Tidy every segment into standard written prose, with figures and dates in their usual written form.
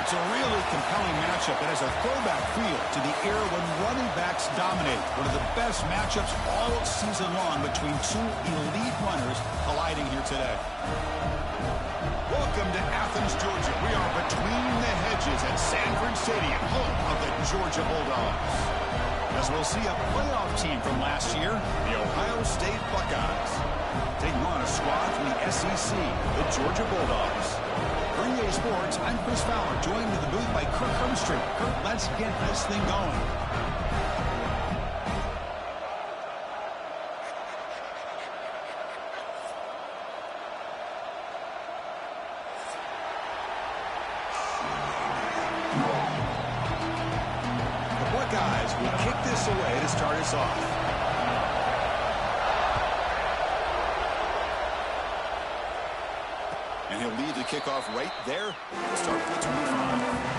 It's a really compelling matchup. It has a throwback feel to the era when running backs dominate. One of the best matchups all season long between two elite runners colliding here today. Welcome to Athens, Georgia. We are between the hedges at Sanford Stadium, home of the Georgia Bulldogs. As we'll see a playoff team from last year, the Ohio State Buckeyes. Taking on a squad from the SEC, the Georgia Bulldogs. For EA Sports, I'm Chris Fowler, joined in the booth by Kirk Hermstreet. Kirk, let's get this thing going. The Buckeyes will kick this away to start us off. And he'll lead the kickoff right there to start the 25.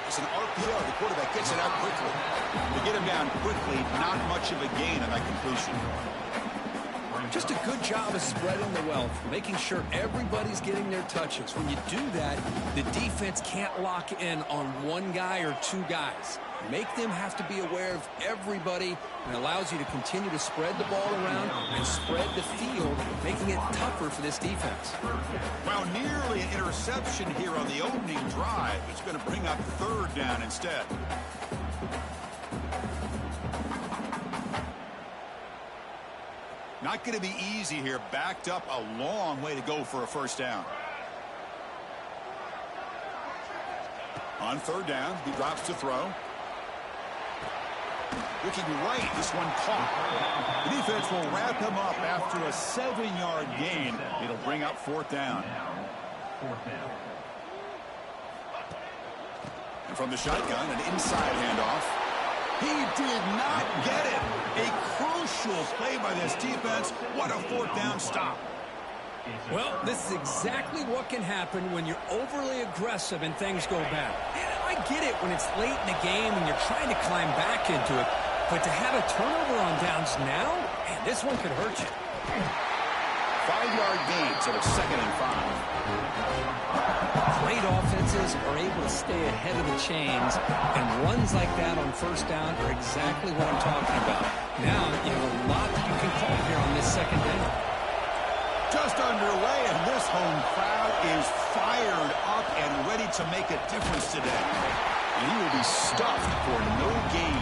It's an RPO. The quarterback gets it out quickly. To get him down quickly, not much of a gain on that completion. Just a good job of spreading the wealth, making sure everybody's getting their touches. When you do that, the defense can't lock in on one guy or two guys. Make them have to be aware of everybody, and allows you to continue to spread the ball around and spread the field, making it tougher for this defense. Well, nearly an interception here on the opening drive. It's going to bring up third down instead. Not going to be easy here. Backed up a long way to go for a first down. On third down, he drops to throw. Looking right, this one caught. The defense will wrap him up after a 7-yard gain. It'll bring up fourth down. And from the shotgun, an inside handoff. He did not get it. A crucial play by this defense. What a fourth down stop. Well, this is exactly what can happen when you're overly aggressive and things go bad. And I get it when it's late in the game and you're trying to climb back into it. But to have a turnover on downs now, man, this one could hurt you. 5-yard gain, so it's 2nd and 5. Great offenses are able to stay ahead of the chains, and runs like that on first down are exactly what I'm talking about. Now, you have a lot that you can call here on this second down. Just underway, and this home crowd is fired up and ready to make a difference today. And he will be stuffed for no gain.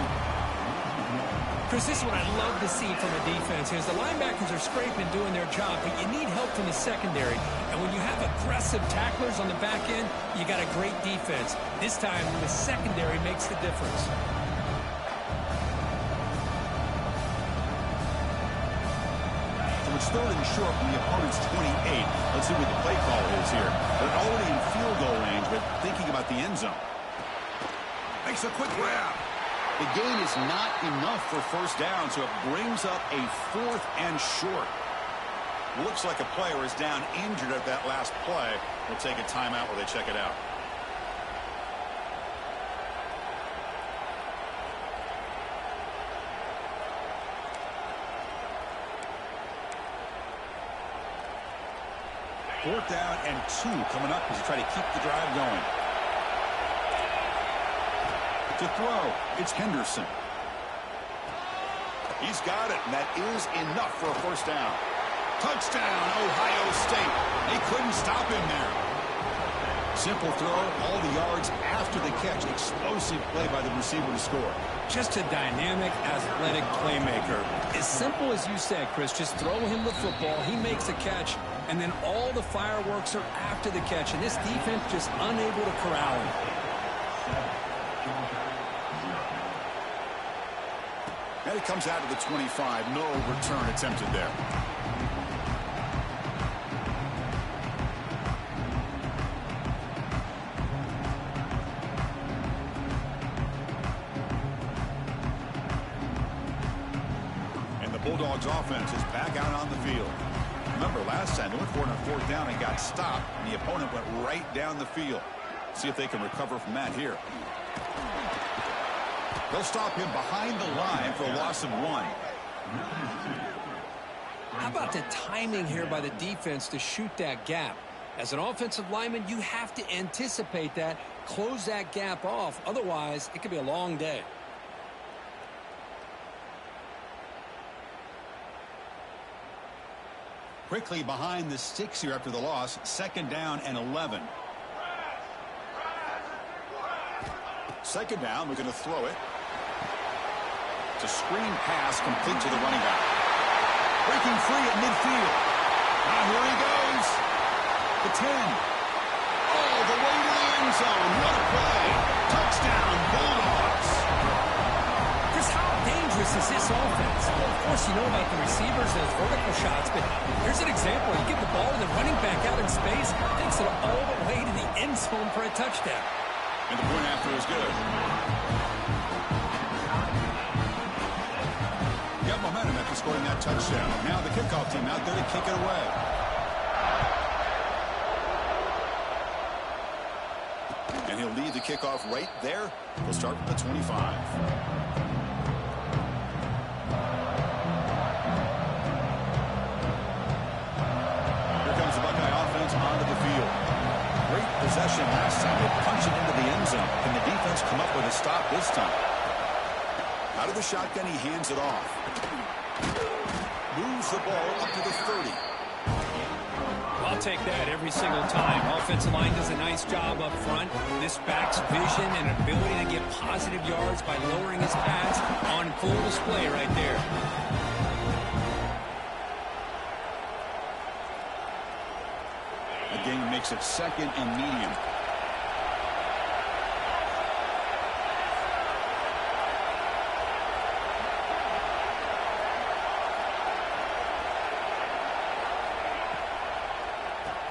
Chris, this is what I'd love to see from a defense is the linebackers are scraping, doing their job, but you need help from the secondary. And when you have aggressive tacklers on the back end, you got a great defense. This time, the secondary makes the difference. So it's 3rd and short from the opponent's 28. Let's see what the play call is here. They're already in field goal range, but thinking about the end zone. Makes a quick grab. The gain is not enough for first down, so it brings up a 4th and short. Looks like a player is down injured at that last play. We'll take a timeout while they check it out. Fourth down and 2 coming up as you try to keep the drive going. To throw, it's Henderson. He's got it, and that is enough for a first down. Touchdown, Ohio State. They couldn't stop him there. Simple throw, all the yards after the catch. Explosive play by the receiver to score. Just a dynamic, athletic playmaker. As simple as you said, Chris, just throw him the football, he makes a catch, and then all the fireworks are after the catch, and this defense just unable to corral him. And it comes out to the 25. No return attempted there. Bulldogs offense is back out on the field. Remember, last time they went for it on fourth down and got stopped, and the opponent went right down the field. See if they can recover from that here. They'll stop him behind the line for a loss of 1. How about the timing here by the defense to shoot that gap? As an offensive lineman, you have to anticipate that, close that gap off. Otherwise, it could be a long day. Quickly behind the sticks here after the loss. 2nd down and 11. 2nd down, we're going to throw it. It's a screen pass complete to the running back. Breaking free at midfield. Now here he goes. The 10. All the way to the end zone. What a play. Touchdown, Bulldogs. Chris, how dangerous is this offense? Well, of course, you know about the receivers and those vertical shots, but here's an example. You get the ball and the running back out in space, takes it all the way to the end zone for a touchdown. And the point after is good. Got momentum after scoring that touchdown. Now the kickoff team out there to kick it away. And he'll lead the kickoff right there. We'll start with the 25. Onto the field. Great possession last time. They punch it into the end zone. Can the defense come up with a stop this time? Out of the shotgun, he hands it off. Moves the ball up to the 30. I'll take that every single time. Offensive line does a nice job up front. This back's vision and ability to get positive yards by lowering his pads on full display right there. Game makes it 2nd and medium.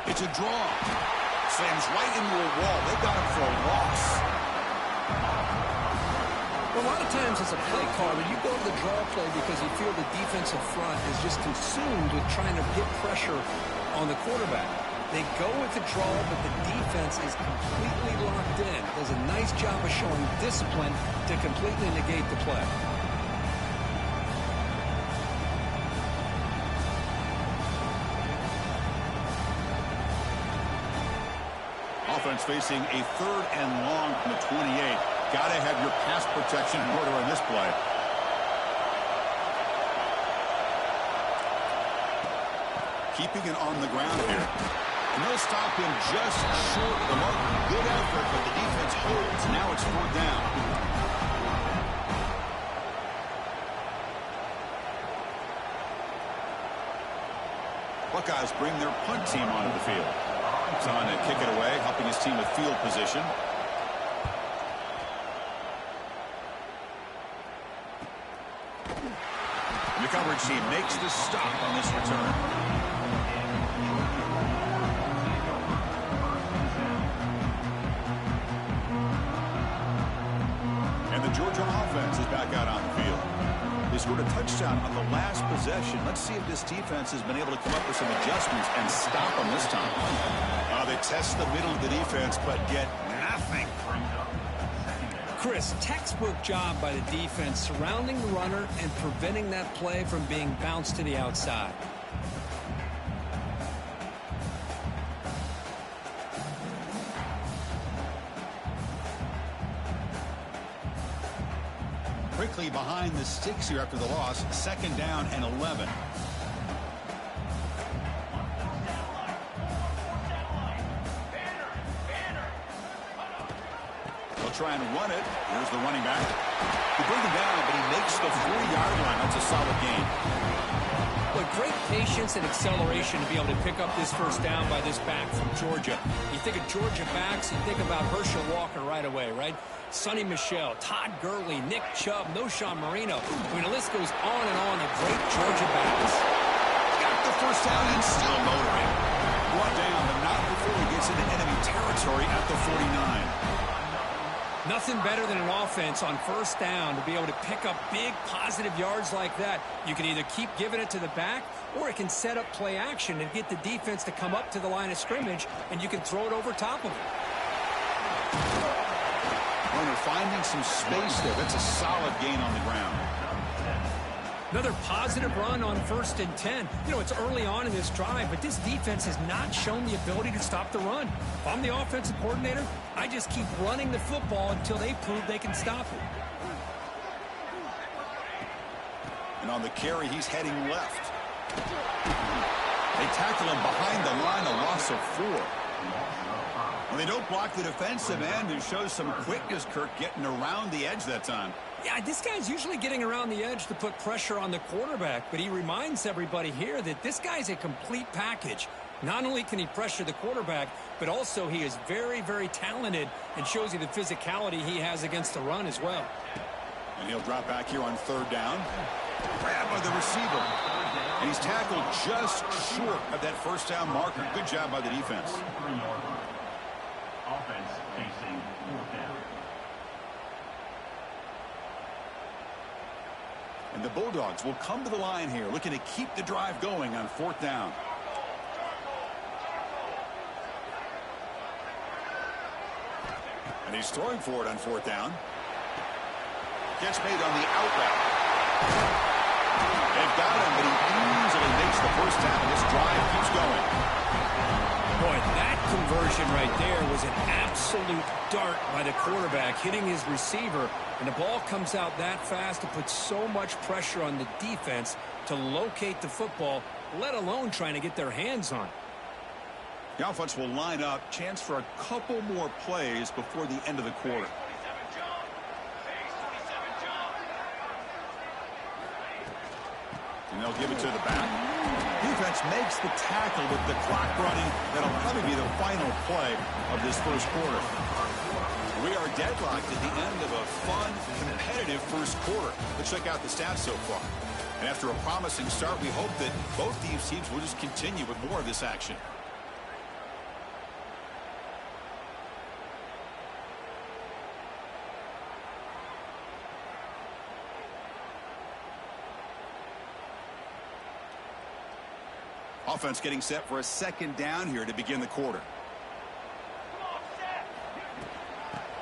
It's a draw. Slams right into a wall. They got him for a loss. Well, a lot of times as a play caller, you go to the draw play because you feel the defensive front is just consumed with trying to get pressure on the quarterback. They go with the draw, but the defense is completely locked in. Does a nice job of showing discipline to completely negate the play. Offense facing a 3rd and long from the 28. Got to have your pass protection in order on this play. Keeping it on the ground here. And they'll stop him just short of the mark. Good effort, but the defense holds. Now it's 4th down. Buckeyes bring their punt team onto the field. He's on to kick it away, helping his team with field position. And the coverage team makes the stop on this return. Georgia offense is back out on the field. They scored a touchdown on the last possession. Let's see if this defense has been able to come up with some adjustments and stop them this time. They test the middle of the defense, but get nothing. Chris, textbook job by the defense surrounding the runner and preventing that play from being bounced to the outside. Quickly behind the sticks here after the loss. 2nd down and 11. They'll try and run it. Here's the running back. He brings him down, but he makes the 40-yard line. That's a solid gain. But great patience and acceleration to be able to pick up this first down by this back from Georgia. You think of Georgia backs, you think about Herschel Walker right away, right? Sonny Michel, Todd Gurley, Nick Chubb, Noshawn Marino. I mean, the list goes on and on of great Georgia backs. Got the first down and still motoring. Brought down, but not before he gets into enemy territory at the 49. Nothing better than an offense on first down to be able to pick up big positive yards like that. You can either keep giving it to the back, or it can set up play action and get the defense to come up to the line of scrimmage, and you can throw it over top of it. Runner finding some space there. That's a solid gain on the ground. Another positive run on 1st and 10. You know, it's early on in this drive, but this defense has not shown the ability to stop the run. If I'm the offensive coordinator, I just keep running the football until they prove they can stop it. And on the carry, he's heading left. They tackle him behind the line, a loss of 4. Well, they don't block the defensive end, who shows some quickness, Kirk, getting around the edge that time. Yeah, this guy's usually getting around the edge to put pressure on the quarterback, but he reminds everybody here that this guy's a complete package. Not only can he pressure the quarterback, but also he is very, very talented and shows you the physicality he has against the run as well. And he'll drop back here on 3rd down. Grabbed by the receiver. And he's tackled just short of that first down marker. Good job by the defense. Offense facing 4th down. And the Bulldogs will come to the line here, looking to keep the drive going on 4th down. And he's throwing for it on 4th down. Catch made on the out route. They've got him, but he easily makes the first down. This drive keeps going. Boy, that conversion right there was an absolute dart by the quarterback, hitting his receiver, and the ball comes out that fast to put so much pressure on the defense to locate the football, let alone trying to get their hands on it. The offense will line up. Chance for a couple more plays before the end of the quarter. And they'll give it to the back. Defense makes the tackle with the clock running. That'll probably be the final play of this first quarter. We are deadlocked at the end of a fun, competitive first quarter. Let's check out the stats so far. And after a promising start, we hope that both these teams will just continue with more of this action. Offense getting set for a 2nd down here to begin the quarter.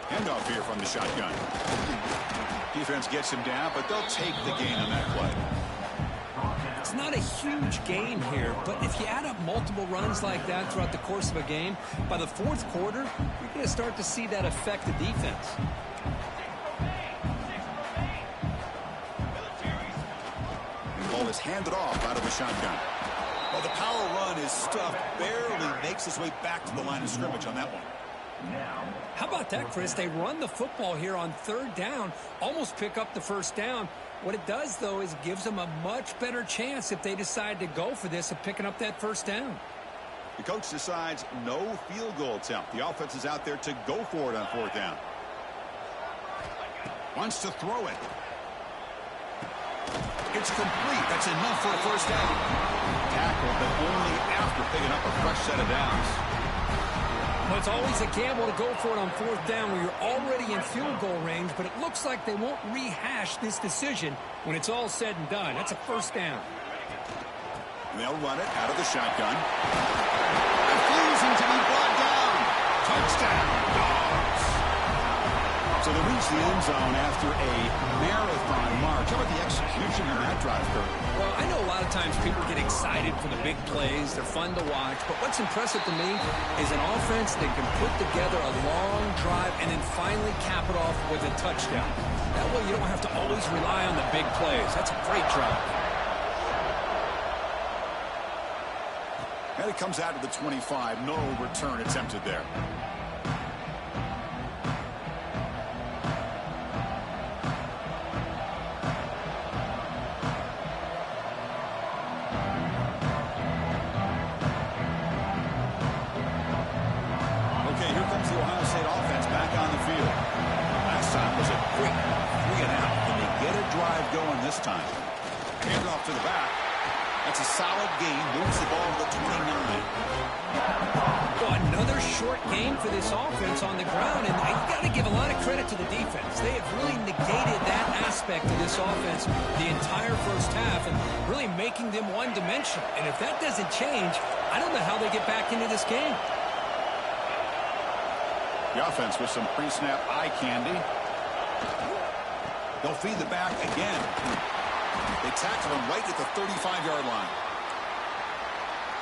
Handoff here from the shotgun. Defense gets him down, but they'll take the gain on that play. It's not a huge gain here, but if you add up multiple runs like that throughout the course of a game, by the 4th quarter, you're going to start to see that affect the defense. The ball is handed off out of the shotgun. Well, the power run is stuffed, barely makes his way back to the line of scrimmage on that one. How about that, Chris? They run the football here on 3rd down, almost pick up the first down. What it does, though, is it gives them a much better chance if they decide to go for this of picking up that first down. The coach decides no field goal attempt. The offense is out there to go for it on 4th down. Wants to throw it. It's complete. That's enough for a first down. Tackle, but only after picking up a fresh set of downs. Well, it's always a gamble to go for it on 4th down where you're already in field goal range, but it looks like they won't rehash this decision when it's all said and done. That's a first down. And they'll run it out of the shotgun. Refusing to be brought down. Touchdown, Dogs. So they reach the end zone after a marathon march. How about the execution on that drive, Kirk? Well, I know a lot of times people get excited for the big plays. They're fun to watch. But what's impressive to me is an offense that can put together a long drive and then finally cap it off with a touchdown. That way you don't have to always rely on the big plays. That's a great drive. And it comes out to the 25. No return attempted there. Time. Hand off to the back. That's a solid gain. Moves the ball to the 29. Well, another short game for this offense on the ground, and you got to give a lot of credit to the defense. They have really negated that aspect of this offense the entire first half and really making them one-dimensional. And if that doesn't change, I don't know how they get back into this game. The offense with some pre-snap eye candy. They'll feed the back again. They tackle him right at the 35-yard line.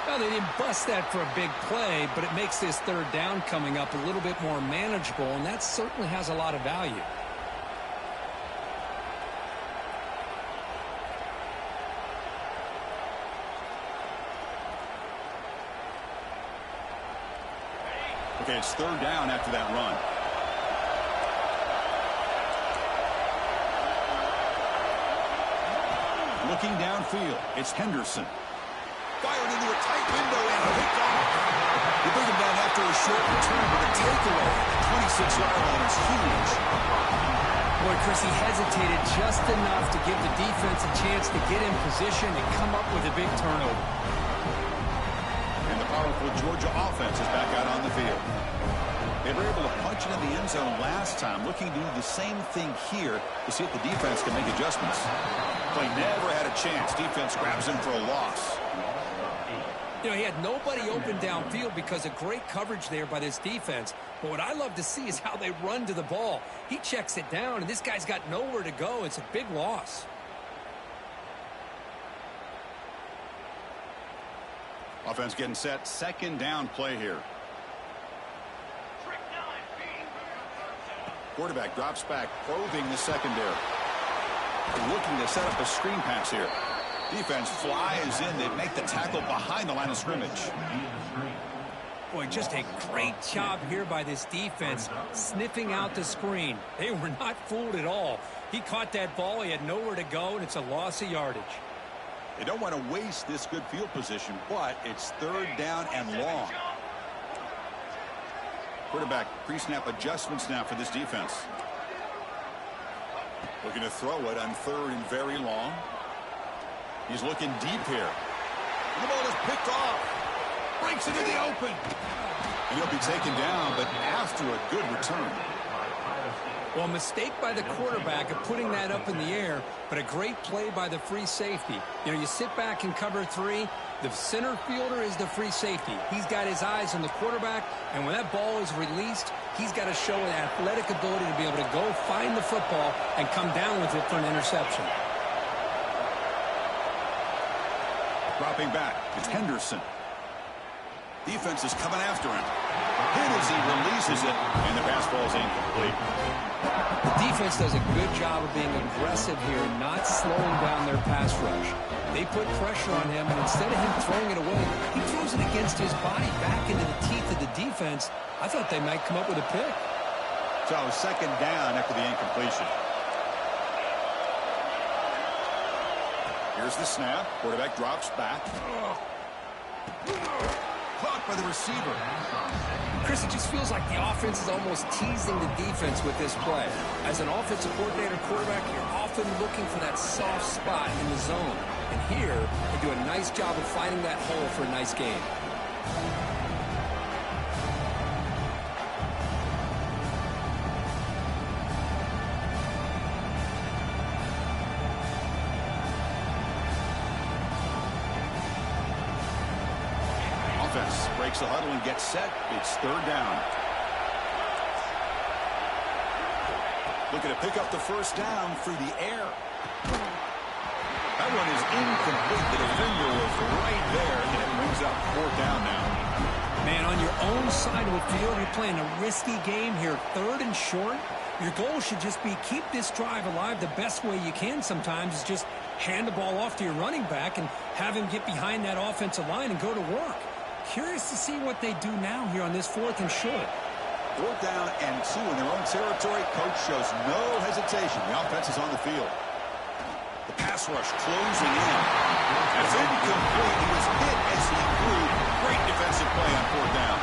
Well, they didn't bust that for a big play, but it makes this third down coming up a little bit more manageable, and that certainly has a lot of value. Okay, it's third down after that run. Looking downfield, it's Henderson. Fired into a tight window and picked off. They bring him down after a short return, but the takeaway at the 26-yard line is huge. Boy, Chris, he hesitated just enough to give the defense a chance to get in position and come up with a big turnover. And the powerful Georgia offense is back out on the field. They were able to punch it in the end zone last time, looking to do the same thing here to see if the defense can make adjustments. Play never had a chance. Defense grabs him for a loss. You know, he had nobody open downfield because of great coverage there by this defense. But what I love to see is how they run to the ball. He checks it down, and this guy's got nowhere to go. It's a big loss. Offense getting set. Second down play here. Quarterback drops back, probing the secondary. They're looking to set up a screen pass here. Defense flies in. They make the tackle behind the line of scrimmage. Boy, just a great job here by this defense, sniffing out the screen. They were not fooled at all. He caught that ball. He had nowhere to go, and it's a loss of yardage. They don't want to waste this good field position, but it's third down and long. Quarterback pre-snap adjustments now for this defense. Looking to throw it on third and very long. He's looking deep here. And the ball is picked off. Breaks into the open. And he'll be taken down, but after a good return. Well, a mistake by the quarterback of putting that up in the air, but a great play by the free safety. You know, you sit back and cover three. The center fielder is the free safety. He's got his eyes on the quarterback, and when that ball is released, he's got to show an athletic ability to be able to go find the football and come down with it for an interception. Dropping back, it's Henderson. Defense is coming after him. Hit as he releases it, and the pass ball is incomplete. The defense does a good job of being aggressive here, not slowing down their pass rush. They put pressure on him, and instead of him throwing it away, he throws it against his body back into the teeth of the defense. I thought they might come up with a pick. So second down after the incompletion. Here's the snap. Quarterback drops back. Caught by the receiver. Chris, it just feels like the offense is almost teasing the defense with this play. As an offensive coordinator quarterback, you're often looking for that soft spot in the zone. And here, they do a nice job of finding that hole for a nice game. Offense breaks the huddle and gets set. It's third down. Looking to pick up the first down through the air. That one is incomplete. The defender was right there, and it brings up fourth down now. Man, on your own side of the field, you're playing a risky game here. Third and short. Your goal should just be keep this drive alive the best way you can sometimes is just hand the ball off to your running back and have him get behind that offensive line and go to work. Curious to see what they do now here on this fourth and short. Fourth down and 2 in their own territory. Coach shows no hesitation. The offense is on the field. The pass rush closing in. It's incomplete. He was hit as he grew. Great defensive play on fourth down.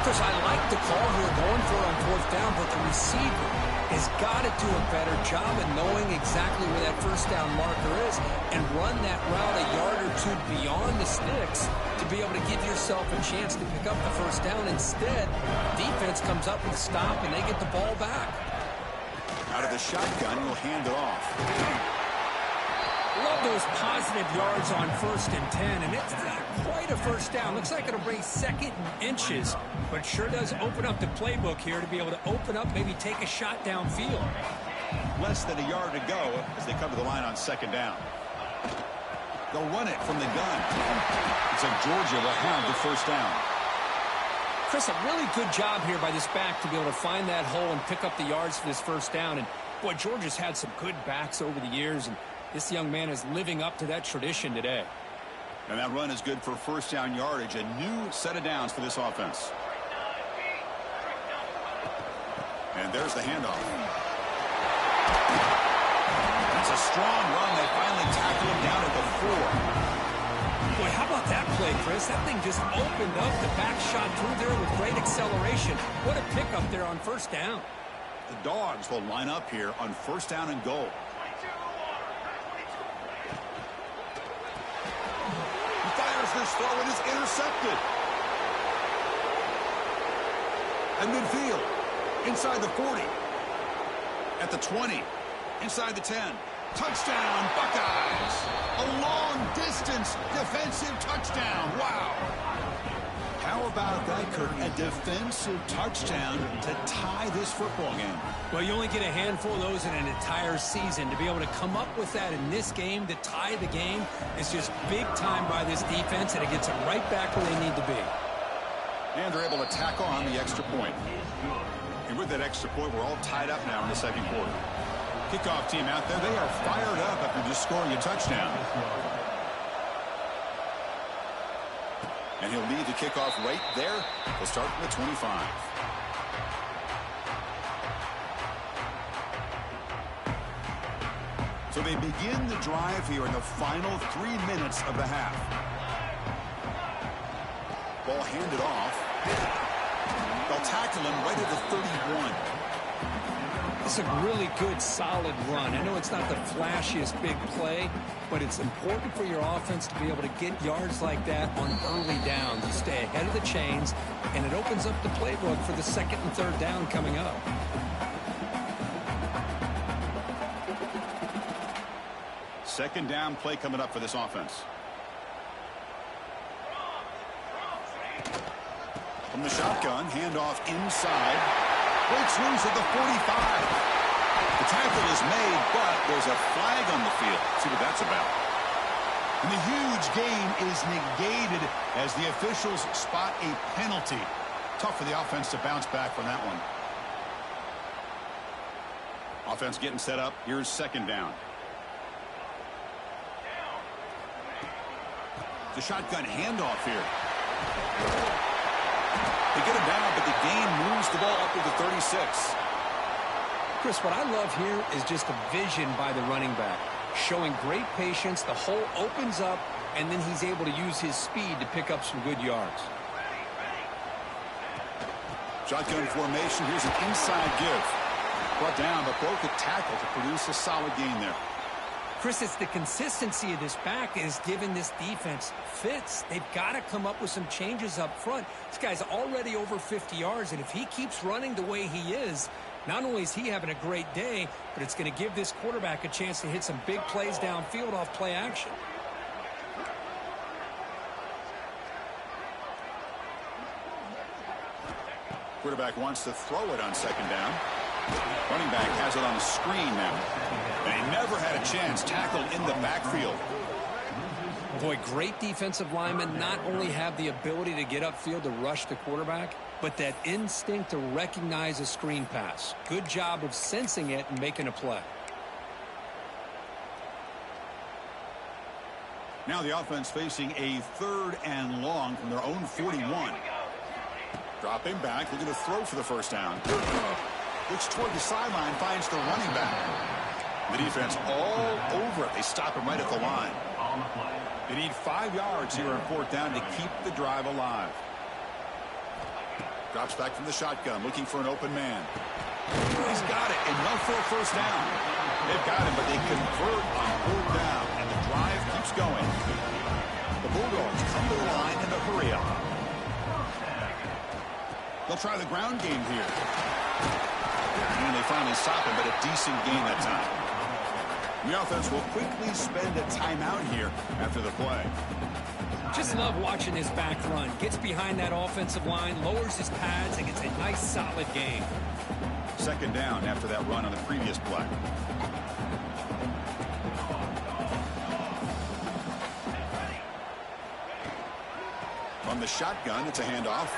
Chris, I like the call here going for it on fourth down, but the receiver has got to do a better job of knowing exactly where that first down marker is and run that route a yard or two beyond the sticks to be able to give yourself a chance to pick up the first down. Instead, defense comes up with a stop and they get the ball back. Out of the shotgun, he'll hand it off. Love those positive yards on 1st and 10, and it's not quite a first down. Looks like it'll bring 2nd and inches, but sure does open up the playbook here to be able to open up, maybe take a shot downfield. Less than a yard to go as they come to the line on 2nd down. They'll run it from the gun. It's like Georgia will have the first down. Chris, a really good job here by this back to be able to find that hole and pick up the yards for this first down. And, boy, Georgia's had some good backs over the years, and this young man is living up to that tradition today. And that run is good for first down yardage. A new set of downs for this offense. And there's the handoff. That's a strong run. They finally tackle him down at the 4. Boy, how about that play, Chris? That thing just opened up. The back shot through there with great acceleration. What a pickup there on first down. The Dogs will line up here on first down and goal. This throw, it is intercepted. At midfield, inside the 40, at the 20, inside the 10. Touchdown, Buckeyes! A long-distance defensive touchdown. Wow! How about that, Kirk? A defensive touchdown to tie this football game. Well, you only get a handful of those in an entire season. To be able to come up with that in this game, to tie the game, is just big time by this defense, and it gets them right back where they need to be. And they're able to tack on the extra point. And with that extra point, we're all tied up now in the 2nd quarter. Kickoff team out there, they are fired up after just scoring a touchdown. And he'll lead the kickoff right there. We'll start from the 25. So they begin the drive here in the final 3 minutes of the half. Ball handed off. They'll tackle him right at the 31. It's a really good, solid run. I know it's not the flashiest big play, but it's important for your offense to be able to get yards like that on early downs. You stay ahead of the chains, and it opens up the playbook for the 2nd and 3rd down coming up. Second down play coming up for this offense. From the shotgun, handoff inside. Breaks loose at the 45. The tackle is made, but there's a flag on the field. See what that's about. And the huge gain is negated as the officials spot a penalty. Tough for the offense to bounce back from that one. Offense getting set up. Here's 2nd down. The shotgun handoff here. They get him down, but the gain moves the ball up to the 36. Chris, what I love here is just a vision by the running back. Showing great patience, the hole opens up, and then he's able to use his speed to pick up some good yards. Shotgun formation, here's an inside give. Brought down, but broke a tackle to produce a solid gain there. Chris, it's the consistency of this back is giving this defense fits. They've got to come up with some changes up front. This guy's already over 50 yards, and if he keeps running the way he is, not only is he having a great day, but it's going to give this quarterback a chance to hit some big plays downfield off play action. Quarterback wants to throw it on 2nd down. Running back has it on the screen now. And he never had a chance. Tackled in the backfield. Boy, great defensive linemen not only have the ability to get upfield to rush the quarterback, but that instinct to recognize a screen pass. Good job of sensing it and making a play. Now the offense facing a 3rd and long from their own 41. Dropping back, looking to throw for the first down. Looks toward the sideline, finds the running back. The defense all over it. They stop him right at the line. They need 5 yards here on 4th down to keep the drive alive. Drops back from the shotgun, looking for an open man. He's got it, and no for a first down. They've got him, but they convert on fourth down, and the drive keeps going. The Bulldogs come to the line in a hurry up. They'll try the ground game here. And they finally stop him, but a decent gain that time. The offense will quickly spend a timeout here after the play. Just love watching his back run. Gets behind that offensive line, lowers his pads, and gets a nice solid gain. Second down after that run on the previous play. From the shotgun, it's a handoff.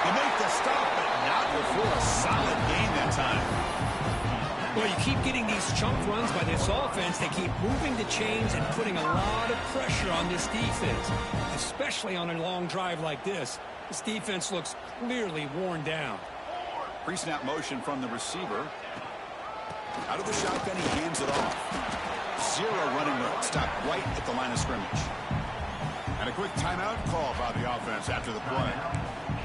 They make the stop, but not before a solid gain that time. Well, you keep getting these chunk runs by this offense. They keep moving the chains and putting a lot of pressure on this defense, especially on a long drive like this. This defense looks clearly worn down. Pre-snap motion from the receiver. Out of the shotgun, he hands it off. Zero running room. Stopped right at the line of scrimmage. And a quick timeout call by the offense after the play.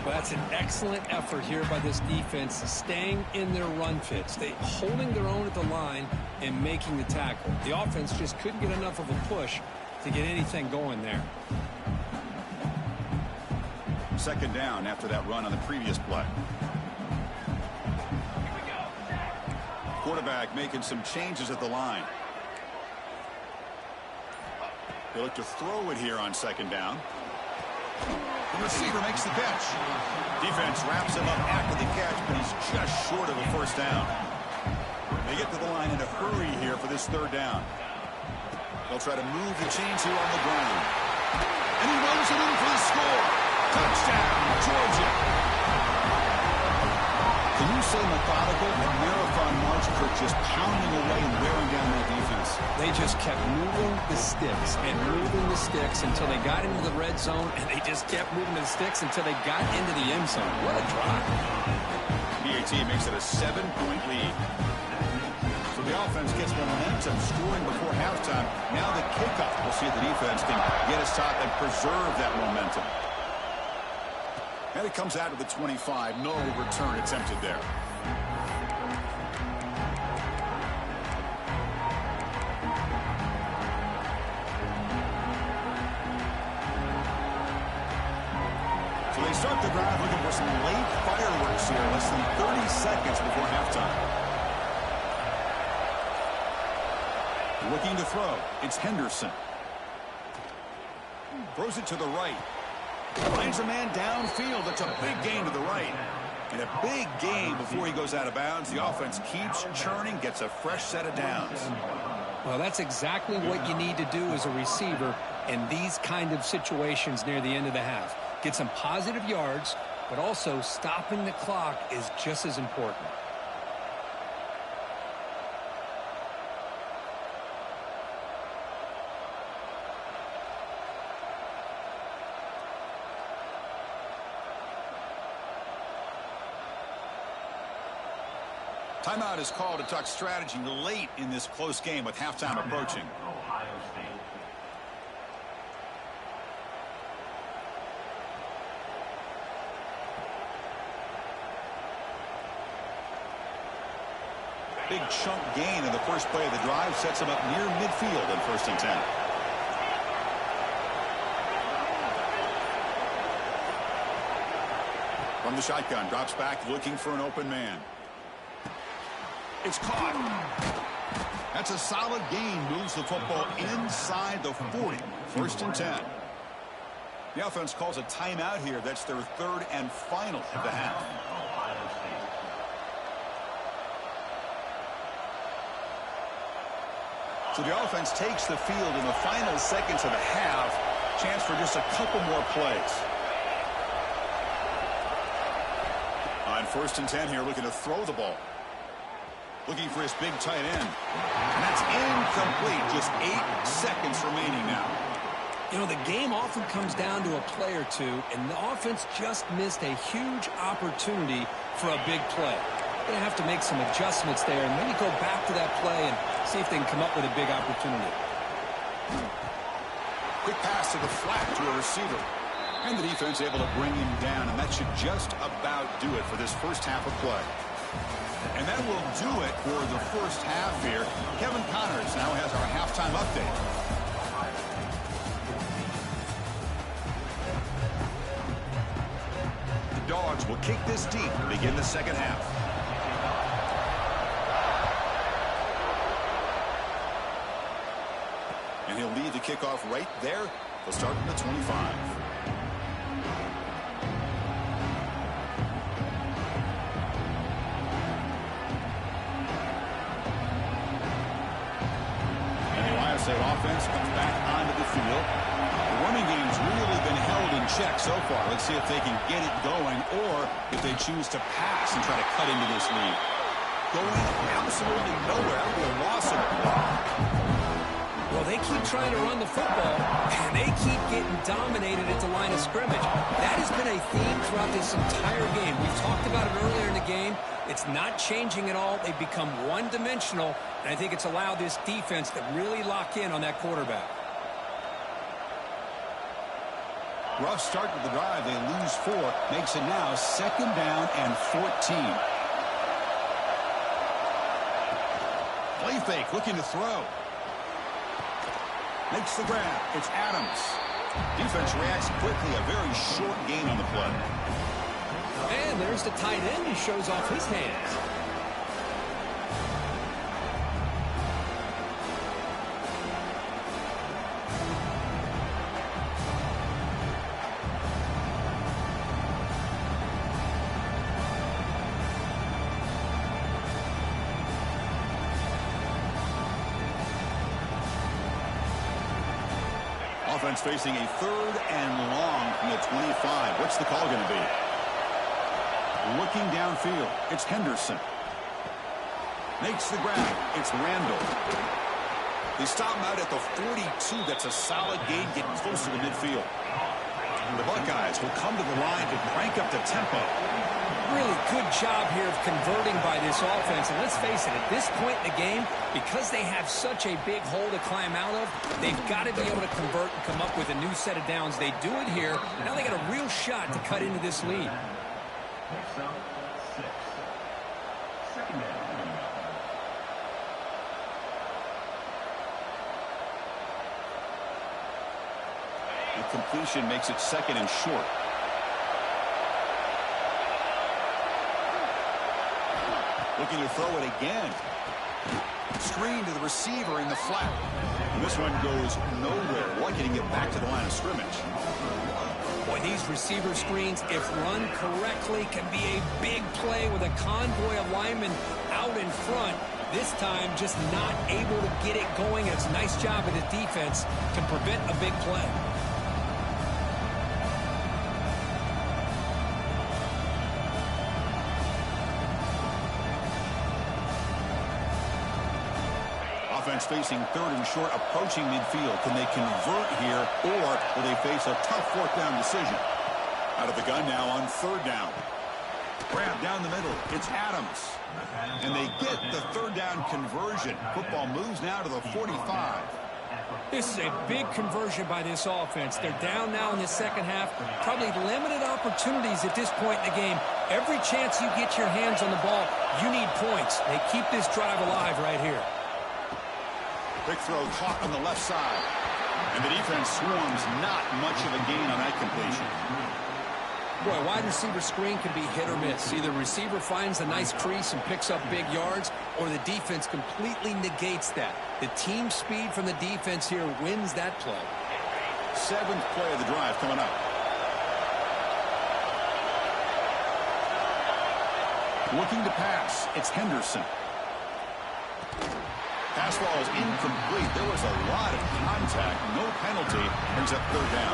Well, that's an excellent effort here by this defense, staying in their run fits. They holding their own at the line and making the tackle. The offense just couldn't get enough of a push to get anything going there. Second down after that run on the previous play. Quarterback making some changes at the line. They look to throw it here on second down. The receiver makes the catch. Defense wraps him up after the catch, but he's just short of a first down. They get to the line in a hurry here for this third down. They'll try to move the chains here on the ground. And he runs it in for the score. Touchdown, Georgia. Can you say methodical and marathon march, Kirk, just pounding away and wearing down that defense? They just kept moving the sticks and moving the sticks until they got into the red zone, and they just kept moving the sticks until they got into the end zone. What a drive. BAT makes it a 7-point lead. So the offense gets momentum scoring before halftime. Now the kickoff. We'll see if the defense can get a stop and preserve that momentum. And it comes out of the 25. No return attempted there. So they start the drive looking for some late fireworks here. Less than 30 seconds before halftime. Looking to throw. It's Henderson. Throws it to the right. Finds a man downfield. That's a big gain to the right. And a big gain before he goes out of bounds. The offense keeps churning, gets a fresh set of downs. Well, that's exactly what you need to do as a receiver in these kind of situations near the end of the half. Get some positive yards, but also stopping the clock is just as important. Timeout is called to talk strategy late in this close game with halftime approaching. Ohio State. Big chunk gain in the first play of the drive sets him up near midfield in 1st and 10. From the shotgun, drops back looking for an open man. It's caught. That's a solid gain. Moves the football inside the 40. 1st and 10. The offense calls a timeout here. That's their third and final of the half. Ohio State. So the offense takes the field in the final seconds of the half. Chance for just a couple more plays. On 1st and 10 here, looking to throw the ball. Looking for his big tight end. And that's incomplete. Just 8 seconds remaining now. You know, the game often comes down to a play or two, and the offense just missed a huge opportunity for a big play. They're going to have to make some adjustments there and maybe go back to that play and see if they can come up with a big opportunity. Quick pass to the flat to a receiver. And the defense able to bring him down, and that should just about do it for this first half of play. And that will do it for the first half here. Kevin Connors now has our halftime update. The Dogs will kick this deep and begin the second half. And he'll lead the kickoff right there. They'll start from the 25. State offense comes back onto the field. The running game's really been held in check so far. Let's see if they can get it going or if they choose to pass and try to cut into this lead. Going absolutely nowhere. That'll be a loss of the ball. Well, they keep trying to run the football, and they keep getting dominated at the line of scrimmage. That has been a theme throughout this entire game. We've talked about it earlier in the game. It's not changing at all. They've become one-dimensional, and I think it's allowed this defense to really lock in on that quarterback. Rough start to the drive. They lose 4. Makes it now 2nd down and 14. Play fake, looking to throw. Makes the grab. It's Adams. Defense reacts quickly. A very short gain on the play. And there's the tight end who shows off his hands. Offense facing a 3rd and long from the 25. What's the call going to be? Looking downfield, it's Henderson. Makes the grab. It's Randall. They stop him out at the 42. That's a solid gain, getting close to the midfield. The Buckeyes will come to the line to crank up the tempo. Really good job here of converting by this offense. And let's face it, at this point in the game, because they have such a big hole to climb out of, they've got to be able to convert and come up with a new set of downs. They do it here. Now they got a real shot to cut into this lead. Next up, 6. 2nd down. The completion makes it 2nd and short. Looking to throw it again. Screen to the receiver in the flat. And this one goes nowhere. Lucky to get back to the line of scrimmage. Boy, these receiver screens, if run correctly, can be a big play with a convoy of linemen out in front. This time, just not able to get it going. It's a nice job of the defense to prevent a big play. Offense facing 3rd and short, approaching midfield. Can they convert here, or will they face a tough 4th down decision? Out of the gun now on 3rd down. Grab down the middle. It's Adams. And they get the 3rd down conversion. Football moves now to the 45. This is a big conversion by this offense. They're down now in the second half. Probably limited opportunities at this point in the game. Every chance you get your hands on the ball, you need points. They keep this drive alive right here. Quick throw caught on the left side. And the defense swarms, not much of a gain on that completion. Boy, wide receiver screen can be hit or miss. Either receiver finds a nice crease and picks up big yards, or the defense completely negates that. The team speed from the defense here wins that play. 7th play of the drive coming up. Looking to pass. It's Henderson. Pass ball is incomplete. There was a lot of contact. No penalty. Brings up 3rd down.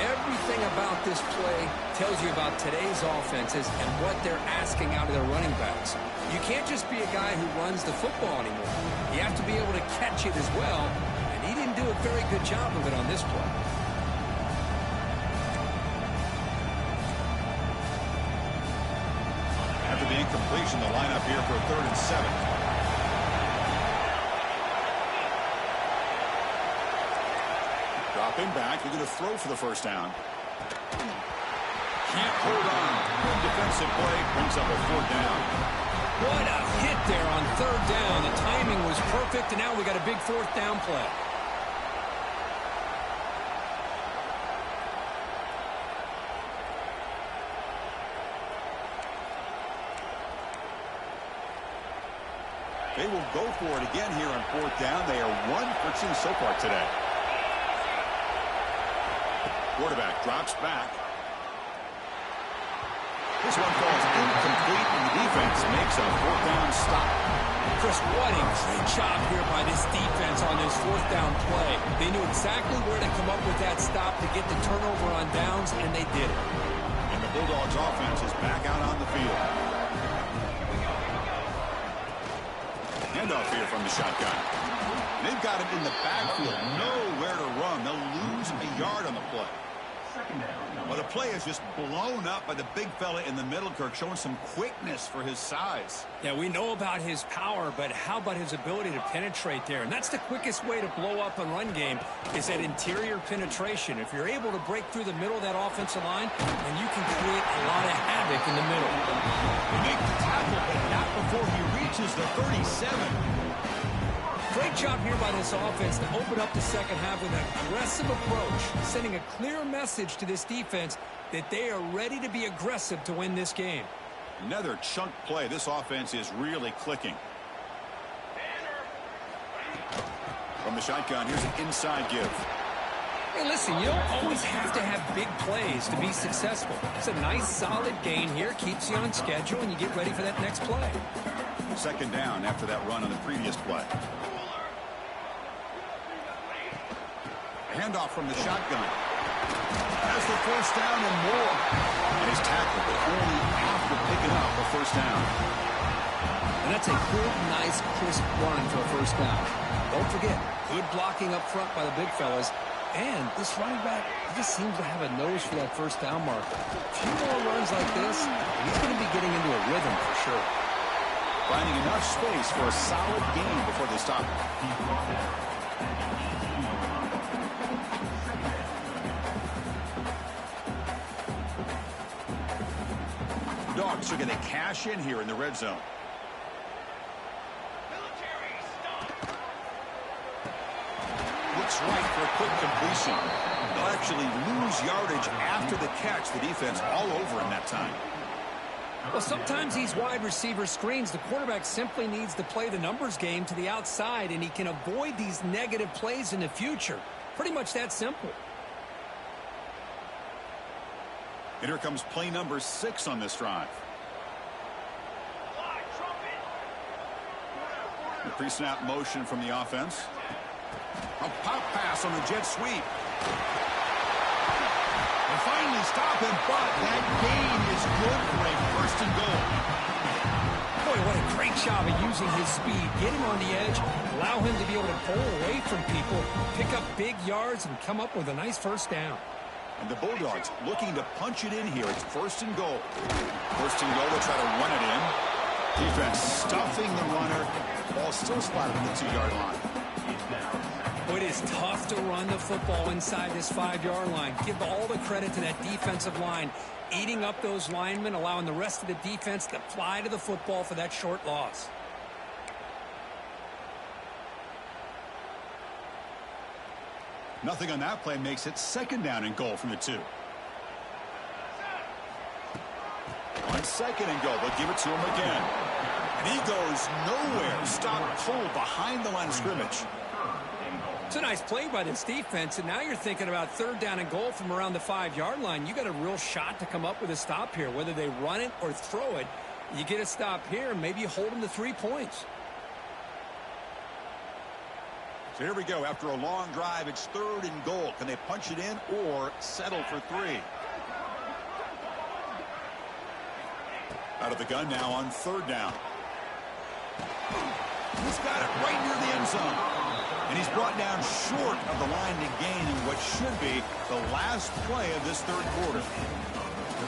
Everything about this play tells you about today's offenses and what they're asking out of their running backs. You can't just be a guy who runs the football anymore. You have to be able to catch it as well, and he didn't do a very good job of it on this play. After the incompletion, the lineup here for a 3rd and 7. Dropping back, they're going to throw for the 1st down. Can't hold on. Good defensive play. Brings up a 4th down. What a hit there on 3rd down. The timing was perfect, and now we got a big 4th down play. They will go for it again here on 4th down. They are 1 for 2 so far today. Quarterback drops back. This one falls incomplete, and the defense makes a 4th down stop. Chris, what a great job here by this defense on this 4th down play. They knew exactly where to come up with that stop to get the turnover on downs, and they did it. And the Bulldogs offense is back out on the field. Handoff here from the shotgun. They've got it in the backfield. Nowhere to run. They'll lose a yard on the play. Well, the play is just blown up by the big fella in the middle, Kirk, showing some quickness for his size. Yeah, we know about his power, but how about his ability to penetrate there? And that's the quickest way to blow up a run game is that interior penetration. If you're able to break through the middle of that offensive line, then you can create a lot of havoc in the middle. They make the tackle, but not before he reaches the 37. Great job here by this offense to open up the second half with an aggressive approach, sending a clear message to this defense that they are ready to be aggressive to win this game. Another chunk play. This offense is really clicking. From the shotgun, here's an inside give. Hey, listen, you don't always have to have big plays to be successful. It's a nice, solid gain here, keeps you on schedule, and you get ready for that next play. 2nd down after that run on the previous play. Handoff from the shotgun. That's the 1st down and more. And he's tackled, but only after picking up a 1st down. And that's a good, nice, crisp run for a 1st down. Don't forget, good blocking up front by the big fellas. And this running back, he just seems to have a nose for that 1st down marker. A few more runs like this, and he's going to be getting into a rhythm for sure. Finding enough space for a solid gain before they stop. Dogs are going to cash in here in the red zone. Looks right for a quick completion. They'll actually lose yardage after the catch. The defense all over in that time. Well, sometimes these wide receiver screens, the quarterback simply needs to play the numbers game to the outside, and he can avoid these negative plays in the future. Pretty much that simple. And here comes play number 6 on this drive. The pre-snap motion from the offense. A pop pass on the jet sweep. They finally stop him, but that gain is good for a 1st and goal. Boy, what a great job of using his speed. Get him on the edge, allow him to be able to pull away from people, pick up big yards, and come up with a nice 1st down. And the Bulldogs looking to punch it in here. It's 1st and goal. 1st and goal, they'll try to run it in. Defense stuffing the runner. Ball still spotted at the 2-yard line. It is tough to run the football inside this 5-yard line. Give all the credit to that defensive line, eating up those linemen, allowing the rest of the defense to fly to the football for that short loss. Nothing on that play makes it 2nd down and goal from the 2. On 2nd and goal, they'll give it to him again. And he goes nowhere. Stop pulled behind the line of scrimmage. It's a nice play by this defense, and now you're thinking about 3rd down and goal from around the 5-yard line. You got a real shot to come up with a stop here. Whether they run it or throw it, you get a stop here, and maybe you hold them to 3 points. So here we go. After a long drive, it's 3rd and goal. Can they punch it in or settle for 3? Out of the gun now on 3rd down. He's got it right near the end zone. And he's brought down short of the line to gain in what should be the last play of this 3rd quarter.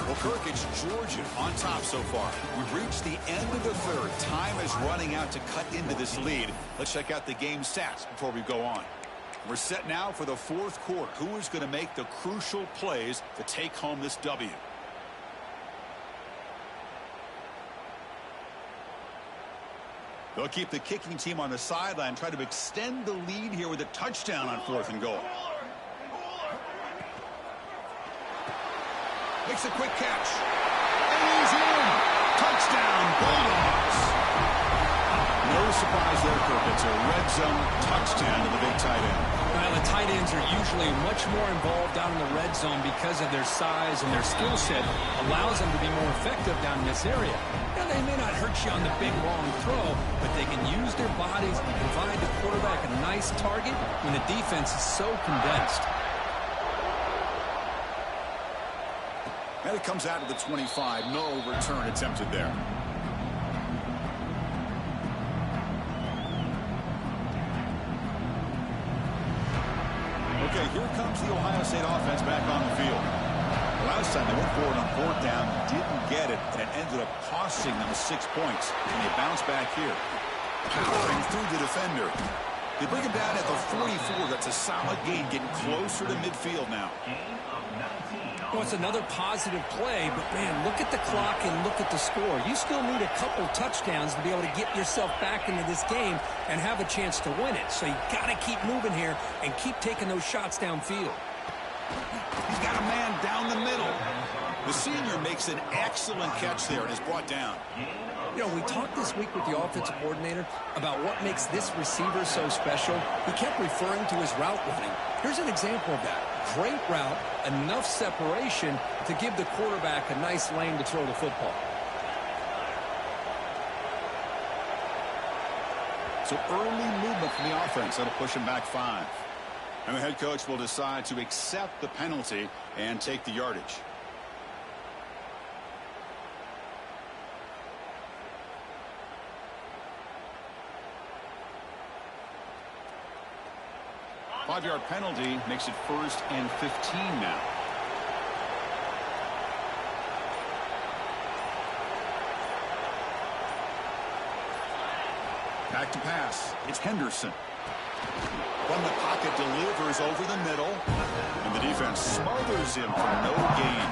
Well, Kirk, it's Georgia on top so far. We've reached the end of the 3rd. Time is running out to cut into this lead. Let's check out the game stats before we go on. We're set now for the fourth quarter. Who is going to make the crucial plays to take home this W? They'll keep the kicking team on the sideline, try to extend the lead here with a touchdown on 4th and goal. Makes a quick catch. And he's in. Touchdown, Bulldogs. No surprise there, Kirk. It's a red zone touchdown to the big tight end. Well, the tight ends are usually much more involved down in the red zone because of their size and their skill set allows them to be more effective down in this area. Now, they may not hurt you on the big, long throw, but they can use their bodies to provide the quarterback a nice target when the defense is so condensed. And it comes out to the 25. No return attempted there. Okay, here comes the Ohio State offense back on the field. Last time they went forward on 4th down, didn't get it, and it ended up costing them 6 points. And they bounce back here. Powering through the defender. They bring him down at the 44. That's a solid gain, getting closer to midfield now. Well, it's another positive play, but, man, look at the clock and look at the score. You still need a couple touchdowns to be able to get yourself back into this game and have a chance to win it. So you got to keep moving here and keep taking those shots downfield. He's got a man down the middle. The senior makes an excellent catch there and is brought down. You know, we talked this week with the offensive coordinator about what makes this receiver so special. He kept referring to his route running. Here's an example of that. Great route, enough separation to give the quarterback a nice lane to throw the football. So early movement from the offense. That'll push him back 5. And the head coach will decide to accept the penalty and take the yardage. Five-yard penalty makes it 1st and 15 now. Back to pass. It's Henderson. From the pocket, delivers over the middle. And the defense smothers him for no gain.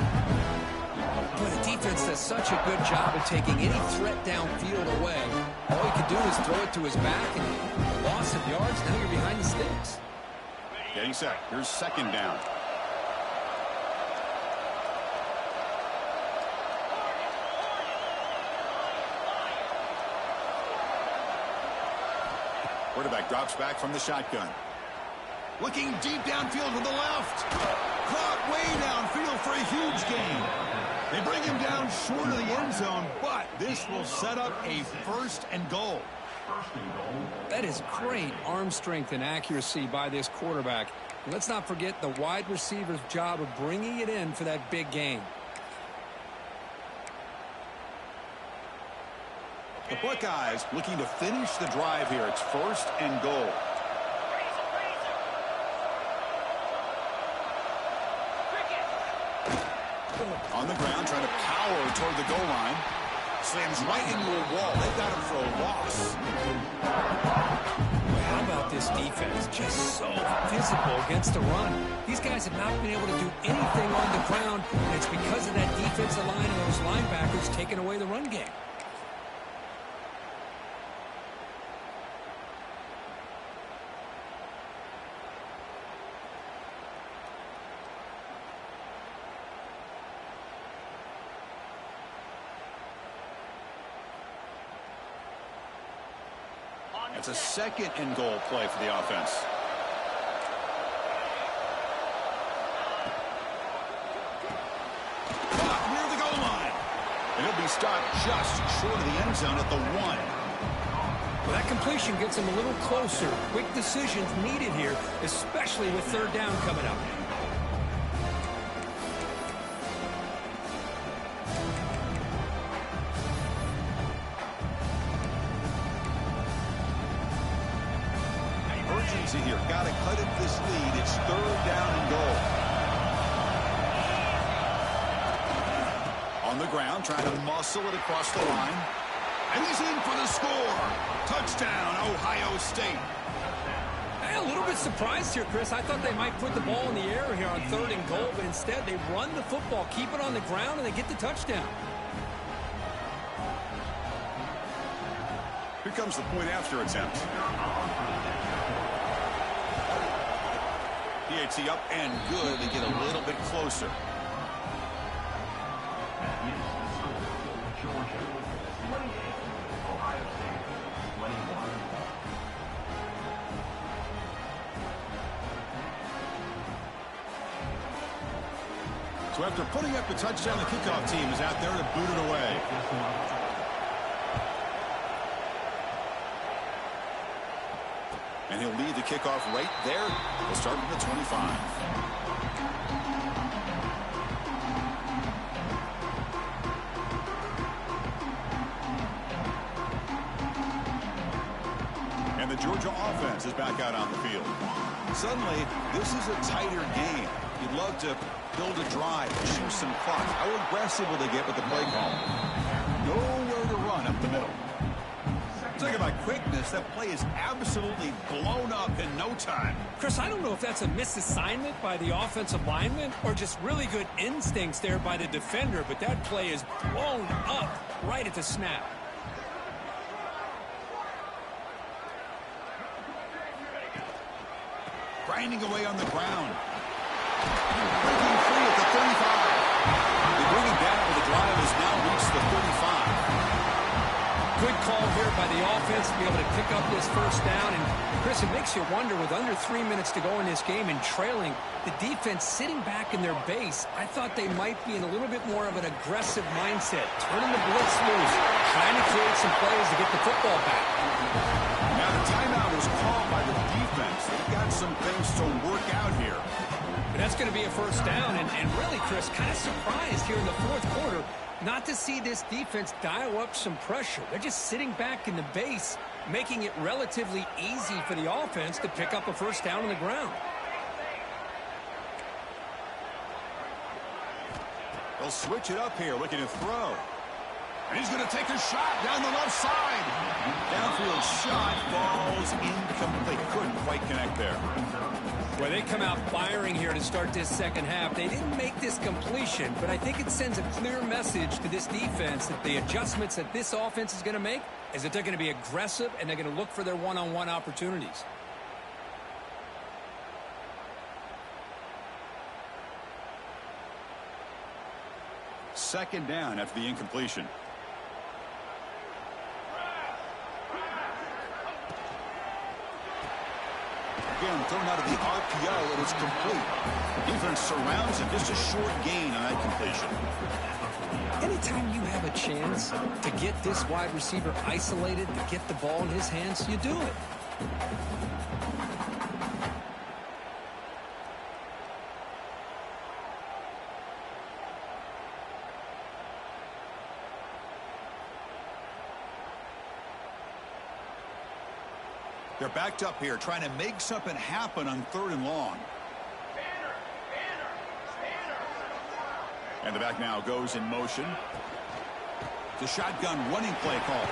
Boy, the defense does such a good job of taking any threat downfield away. All he could do is throw it to his back and loss of yards. Now you're behind the sticks. Getting set. Here's 2nd down. Quarterback drops back from the shotgun. Looking deep downfield to the left. Caught way downfield for a huge gain. They bring him down short of the end zone, but this will set up a 1st and goal. That is great arm strength and accuracy by this quarterback. Let's not forget the wide receiver's job of bringing it in for that big game. The Buckeyes looking to finish the drive here. It's 1st and goal. On the ground, trying to power toward the goal line. Slams right into a wall. They've got him for a loss. How about this defense? Just so physical against the run. These guys have not been able to do anything on the ground, and it's because of that defensive line and those linebackers taking away the run game. It's a 2nd and goal play for the offense. Caught near the goal line. And he'll be stopped just short of the end zone at the 1. Well, that completion gets him a little closer. Quick decisions needed here, especially with 3rd down coming up. Here, got to cut it this lead. It's 3rd down and goal. On the ground, trying to muscle it across the line. And he's in for the score. Touchdown, Ohio State. A little little bit surprised here, Chris. I thought they might put the ball in the air here on 3rd and goal, but instead they run the football, keep it on the ground, and they get the touchdown. Here comes the point after attempt. PAT up and good. They get a little bit closer. That is the score. Georgia 28, Ohio State 21. So after putting up the touchdown, the kickoff team is out there to boot it away. And he'll lead the kickoff right there. We'll start from the 25. And the Georgia offense is back out on the field. Suddenly, this is a tighter game. You'd love to build a drive, shoot some clock. How aggressive will they get with the play call? Nowhere to run up the middle. Talking about quickness, that play is absolutely blown up in no time. Chris, I don't know if that's a misassignment by the offensive lineman or just really good instincts there by the defender, but that play is blown up right at the snap. Grinding away on the ground. Breaking free at the 35. They bring him down, but the drive has now reached the 35. Good call here by the offense to be able to pick up this first down. And, Chris, it makes you wonder, with under 3 minutes to go in this game and trailing, the defense sitting back in their base, I thought they might be in a little bit more of an aggressive mindset, turning the blitz loose, trying to create some plays to get the football back. Now the timeout is called by the defense. They've got some things to work out here. But that's going to be a first down. And really, Chris, kind of surprised here in the fourth quarter not to see this defense dial up some pressure. They're just sitting back in the base, making it relatively easy for the offense to pick up a first down on the ground. They'll switch it up here, looking to throw. And he's going to take a shot down the left side. Downfield shot falls incomplete. Couldn't quite connect there. Well, they come out firing here to start this second half. They didn't make this completion, but I think it sends a clear message to this defense that the adjustments that this offense is going to make is that they're going to be aggressive and they're going to look for their one-on-one opportunities. Second down after the incompletion. Again, thrown out of the RPO, and it's complete. The defense surrounds him. Just a short gain on that completion. Anytime you have a chance to get this wide receiver isolated, to get the ball in his hands, you do it. They're backed up here, trying to make something happen on 3rd and long. And the back now goes in motion. The shotgun running play call.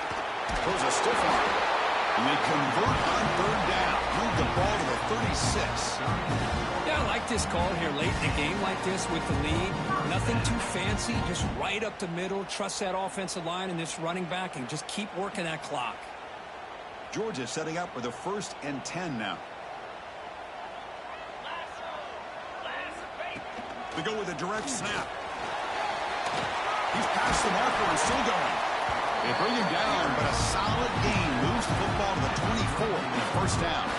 Throws a stiff arm. And they convert on 3rd down. Move the ball to the 36. Yeah, I like this call here late in a game like this with the lead. Nothing too fancy, just right up the middle. Trust that offensive line and this running back and just keep working that clock. Georgia setting up for the 1st and 10 now. They go with a direct snap. He's past the marker and still going. They bring him down, but a solid gain moves the football to the 24 and a first down.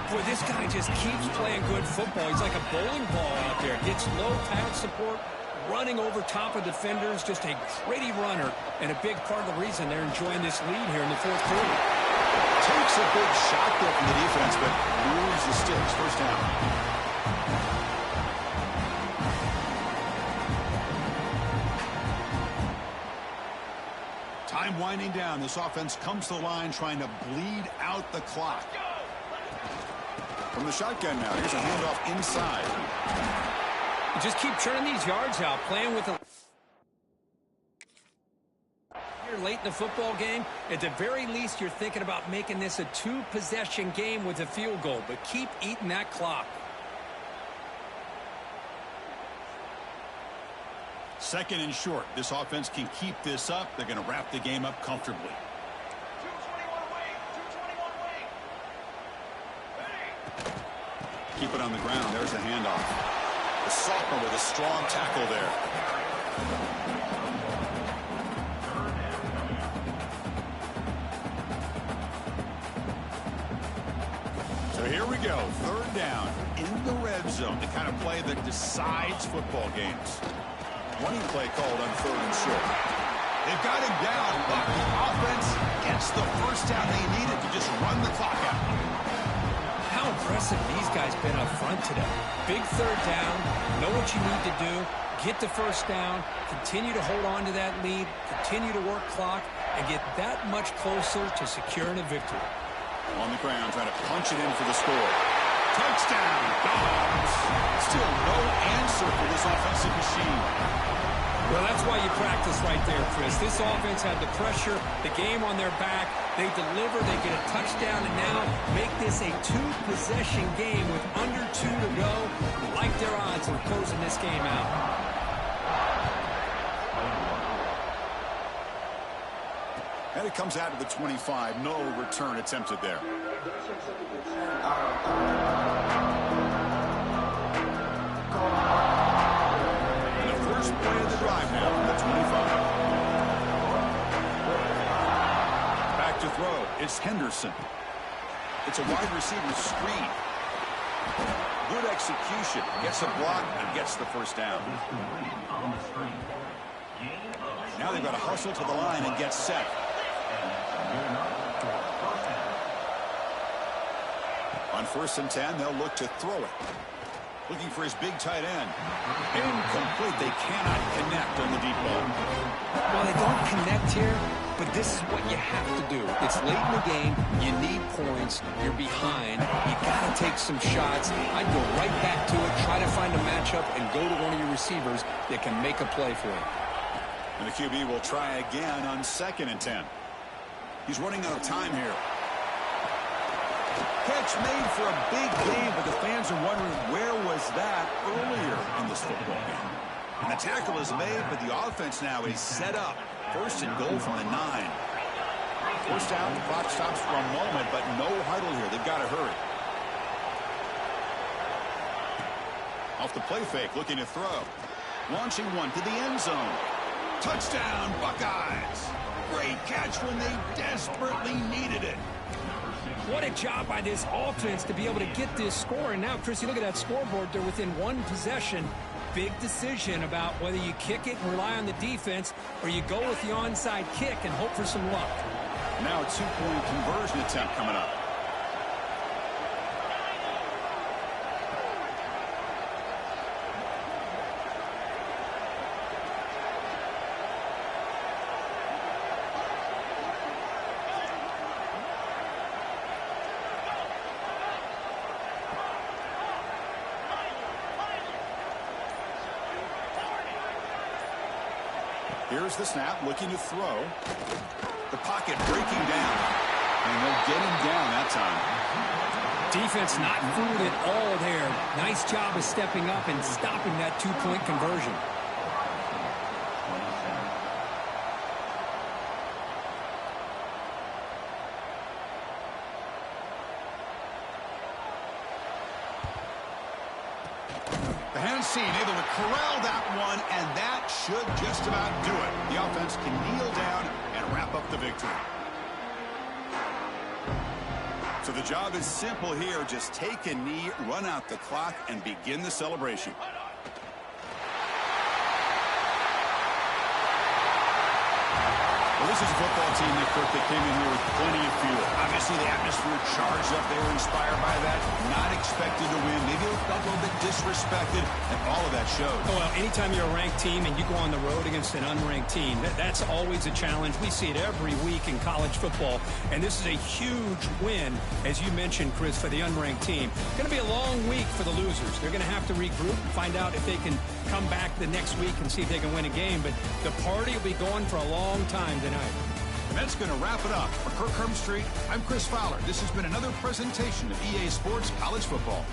Boy, this guy just keeps playing good football. He's like a bowling ball out there. Gets low pad support, running over top of defenders. Just a gritty runner, and a big part of the reason they're enjoying this lead here in the fourth quarter. Takes a big shot there from the defense, but moves the sticks. First down. Time winding down. This offense comes to the line trying to bleed out the clock. From the shotgun now, here's a handoff inside. You just keep churning these yards out, playing with a... here late in the football game, at the very least, you're thinking about making this a two-possession game with a field goal, but keep eating that clock. Second and short. This offense can keep this up. They're going to wrap the game up comfortably. 221 away. 221 away. Keep it on the ground. There's a handoff. The sophomore with a strong tackle there. So here we go. Third down in the red zone. The kind of play that decides football games. Running play called on third and short. They've got him down, but the offense gets the first down they needed to just run the clock out. How impressive these guys been up front today. Big third down, know what you need to do, get the first down, continue to hold on to that lead, continue to work clock, and get that much closer to securing a victory. On the ground, trying to punch it in for the score. Touchdown, Dogs! Still no answer for this offensive machine. Well, that's why you practice right there, Chris. This offense had the pressure, the game on their back. They deliver, they get a touchdown, and now make this a two-possession game with under 2 to go. Like their odds of closing this game out. And it comes out to the 25. No return attempted there. And the first play of the drive now from the 25. Back to throw. It's Henderson. It's a wide receiver screen. Good execution. Gets a block and gets the first down. Now they've got to hustle to the line and get set. On 1st and 10, they'll look to throw it. Looking for his big tight end. Incomplete. They cannot connect on the deep ball. Well, they don't connect here, but this is what you have to do. It's late in the game. You need points. You're behind. You got to take some shots. I'd go right back to it, try to find a matchup, and go to one of your receivers that can make a play for you. And the QB will try again on 2nd and 10. He's running out of time here. Catch made for a big game, but the fans are wondering where was that earlier in this football game. And the tackle is made, but the offense now is set up. 1st and goal from the 9. First down, the clock stops for a moment, but no huddle here. They've got to hurry. Off the play fake, looking to throw. Launching one to the end zone. Touchdown, Buckeyes! Great catch when they desperately needed it. What a job by this offense to be able to get this score. And now, Chris, you look at that scoreboard. They're within one possession. Big decision about whether you kick it and rely on the defense or you go with the onside kick and hope for some luck. Now a 2-point conversion attempt coming up. Here's the snap, looking to throw. The pocket breaking down. And they'll get him down that time. Defense not fooled at all there. Nice job of stepping up and stopping that 2-point conversion. Able to corral that one, and that should just about do it. The offense can kneel down and wrap up the victory. So the job is simple here. Just take a knee, run out the clock, and begin the celebration. Well, this is a football team, Nick Kirk, that came in here with plenty of fuel. Obviously, the atmosphere charged up. They were inspired by that. Not expected to win. Maybe a little bit disrespected, and all of that shows. Oh, well, anytime you're a ranked team and you go on the road against an unranked team, that's always a challenge. We see it every week in college football, and this is a huge win, as you mentioned, Chris, for the unranked team. It's going to be a long week for the losers. They're going to have to regroup, find out if they can come back the next week and see if they can win a game, but the party will be going for a long time tonight. And that's going to wrap it up. For Kirk Hermstreet, I'm Chris Fowler. This has been another presentation of EA Sports College Football.